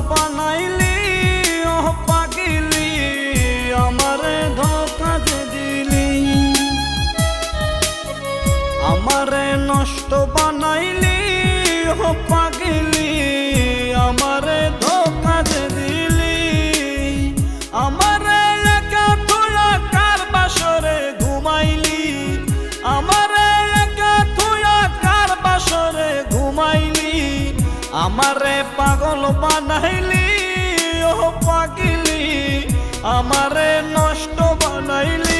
বানাইলি ও পাগলি আমারে ধোঁকা যে দিলি আমারে নষ্ট বানাইলি ও পাগলি আমারে ধোঁকা যে দিলি আমারে একা থুয়া কার বাসরে ঘুমাইলি আমারে একা থুয়া কার বাসরে ঘুমাইলি আমারে পাগল বানাইলি ও পাগলি আমারে নষ্ট বানাইলি।